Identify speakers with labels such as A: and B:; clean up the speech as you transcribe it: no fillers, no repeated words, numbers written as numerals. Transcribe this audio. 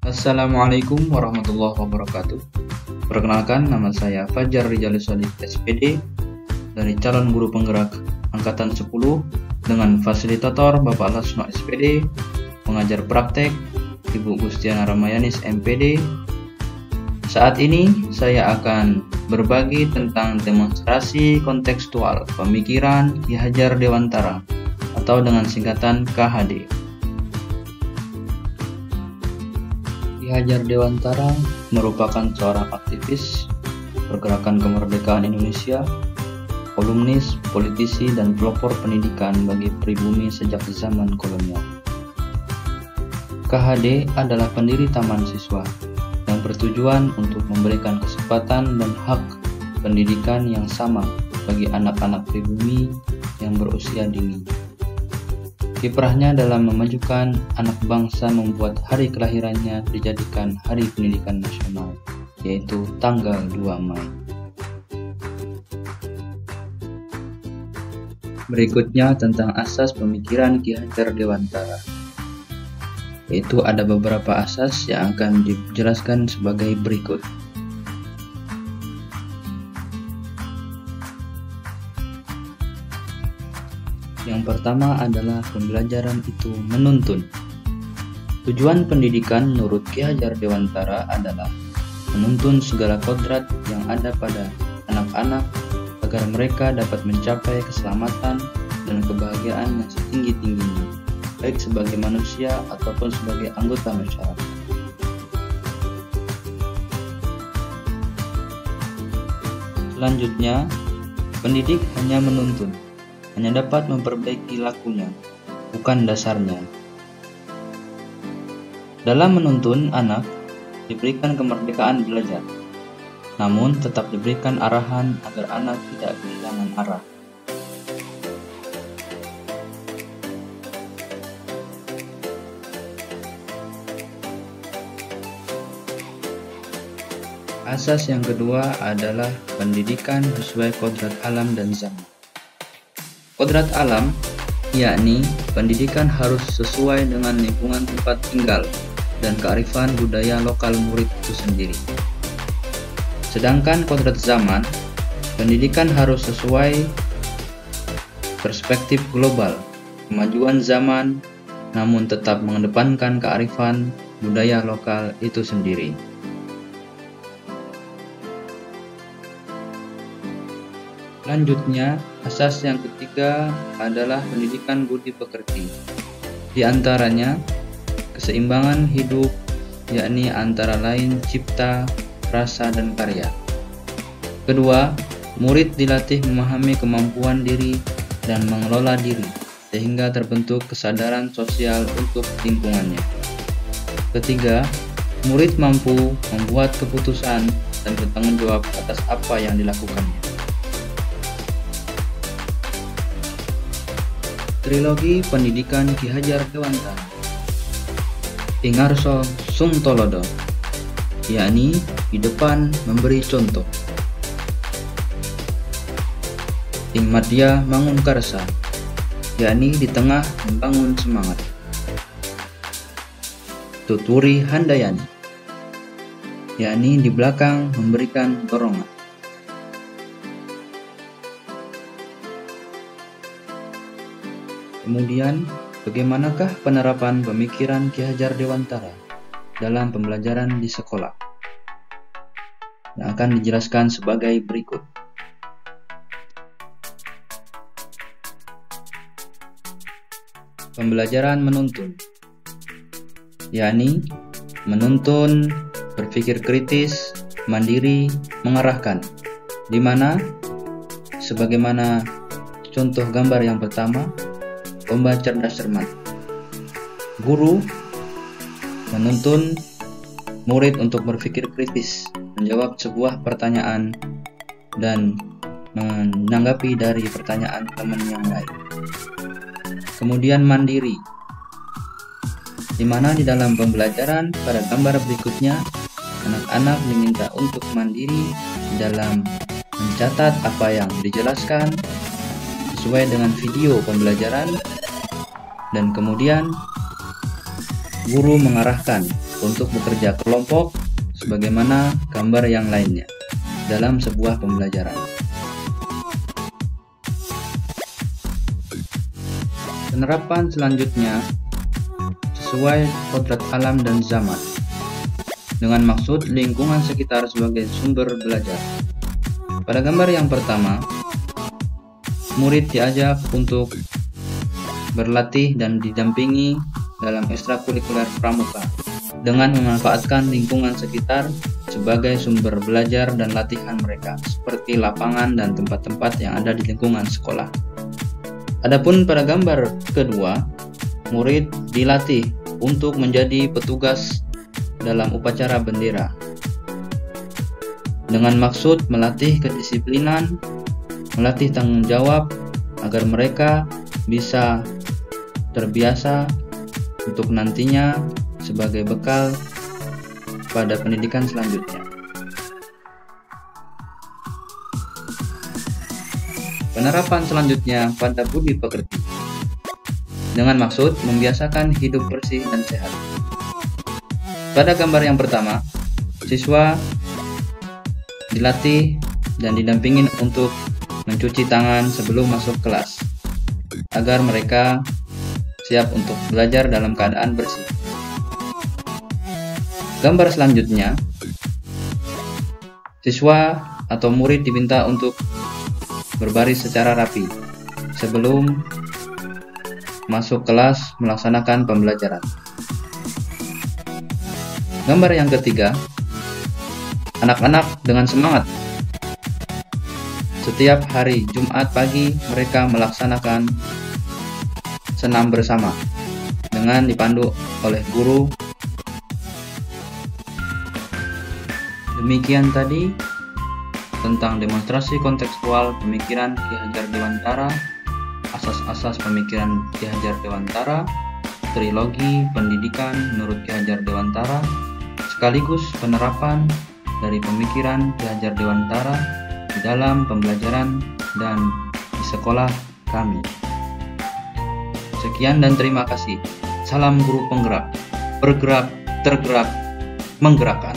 A: Assalamualaikum warahmatullahi wabarakatuh. Perkenalkan, nama saya Fajar Rizal Shalih SPD dari calon guru penggerak angkatan 10 dengan fasilitator Bapak Lasno SPD, pengajar praktek Ibu Gustiana Ramayanis MPD. Saat ini saya akan berbagi tentang demonstrasi kontekstual pemikiran Ki Hajar Dewantara atau dengan singkatan KHD. Ki Hajar Dewantara merupakan seorang aktivis pergerakan kemerdekaan Indonesia, kolumnis, politisi, dan pelopor pendidikan bagi pribumi sejak zaman kolonial. KHD adalah pendiri Taman Siswa yang bertujuan untuk memberikan kesempatan dan hak pendidikan yang sama bagi anak-anak pribumi yang berusia dini. Kiprahnya dalam memajukan anak bangsa membuat hari kelahirannya dijadikan Hari Pendidikan Nasional, yaitu tanggal 2 Mei. Berikutnya tentang asas pemikiran Ki Hajar Dewantara, yaitu ada beberapa asas yang akan dijelaskan sebagai berikut. Yang pertama adalah pembelajaran itu menuntun. Tujuan pendidikan menurut Ki Hajar Dewantara adalah menuntun segala kodrat yang ada pada anak-anak agar mereka dapat mencapai keselamatan dan kebahagiaan yang setinggi-tingginya, baik sebagai manusia ataupun sebagai anggota masyarakat. Selanjutnya, pendidik hanya menuntun, hanya dapat memperbaiki lakunya, bukan dasarnya. Dalam menuntun, anak diberikan kemerdekaan belajar, namun tetap diberikan arahan agar anak tidak kehilangan arah. Asas yang kedua adalah pendidikan sesuai kodrat alam dan zaman. Kodrat alam, yakni pendidikan harus sesuai dengan lingkungan tempat tinggal dan kearifan budaya lokal murid itu sendiri. Sedangkan kodrat zaman, pendidikan harus sesuai perspektif global, kemajuan zaman, namun tetap mengedepankan kearifan budaya lokal itu sendiri. Selanjutnya, asas yang ketiga adalah pendidikan budi pekerti. Di antaranya, keseimbangan hidup, yakni antara lain cipta, rasa, dan karya. Kedua, murid dilatih memahami kemampuan diri dan mengelola diri, sehingga terbentuk kesadaran sosial untuk lingkungannya. Ketiga, murid mampu membuat keputusan dan bertanggung jawab atas apa yang dilakukannya. Trilogi Pendidikan Ki Hajar Dewantara. Ingarso Sungtolodo, yakni di depan memberi contoh. Ing Madya Mangunkarsa, yakni di tengah membangun semangat. Tuturi Handayani, yakni di belakang memberikan dorongan. Kemudian, bagaimanakah penerapan pemikiran Ki Hajar Dewantara dalam pembelajaran di sekolah? Yang akan dijelaskan sebagai berikut. Pembelajaran menuntun, yakni menuntun, berpikir kritis, mandiri, mengarahkan, di mana sebagaimana contoh gambar yang pertama, lomba cerdas cermat. Guru menuntun murid untuk berpikir kritis, menjawab sebuah pertanyaan, dan menanggapi dari pertanyaan teman yang lain. Kemudian mandiri, di mana di dalam pembelajaran pada gambar berikutnya, anak-anak diminta untuk mandiri dalam mencatat apa yang dijelaskan sesuai dengan video pembelajaran, dan kemudian guru mengarahkan untuk bekerja kelompok sebagaimana gambar yang lainnya dalam sebuah pembelajaran. Penerapan selanjutnya sesuai kodrat alam dan zaman, dengan maksud lingkungan sekitar sebagai sumber belajar. Pada gambar yang pertama, murid diajak untuk berlatih dan didampingi dalam ekstrakurikuler pramuka dengan memanfaatkan lingkungan sekitar sebagai sumber belajar dan latihan mereka, seperti lapangan dan tempat-tempat yang ada di lingkungan sekolah. Adapun pada gambar kedua, murid dilatih untuk menjadi petugas dalam upacara bendera dengan maksud melatih kedisiplinan, melatih tanggung jawab agar mereka bisa terbiasa untuk nantinya sebagai bekal pada pendidikan selanjutnya. Penerapan selanjutnya pada budi pekerti dengan maksud membiasakan hidup bersih dan sehat. Pada gambar yang pertama, siswa dilatih dan didampingin untuk mencuci tangan sebelum masuk kelas agar mereka siap untuk belajar dalam keadaan bersih. Gambar selanjutnya, siswa atau murid diminta untuk berbaris secara rapi sebelum masuk kelas melaksanakan pembelajaran. Gambar yang ketiga, anak-anak dengan semangat. Setiap hari Jumat pagi mereka melaksanakan senam bersama dengan dipandu oleh guru. Demikian tadi tentang demonstrasi kontekstual pemikiran Ki Hajar Dewantara, asas-asas pemikiran Ki Hajar Dewantara, trilogi pendidikan menurut Ki Hajar Dewantara, sekaligus penerapan dari pemikiran Ki Hajar Dewantara di dalam pembelajaran dan di sekolah kami. Sekian dan terima kasih. Salam guru penggerak, bergerak, tergerak, menggerakkan.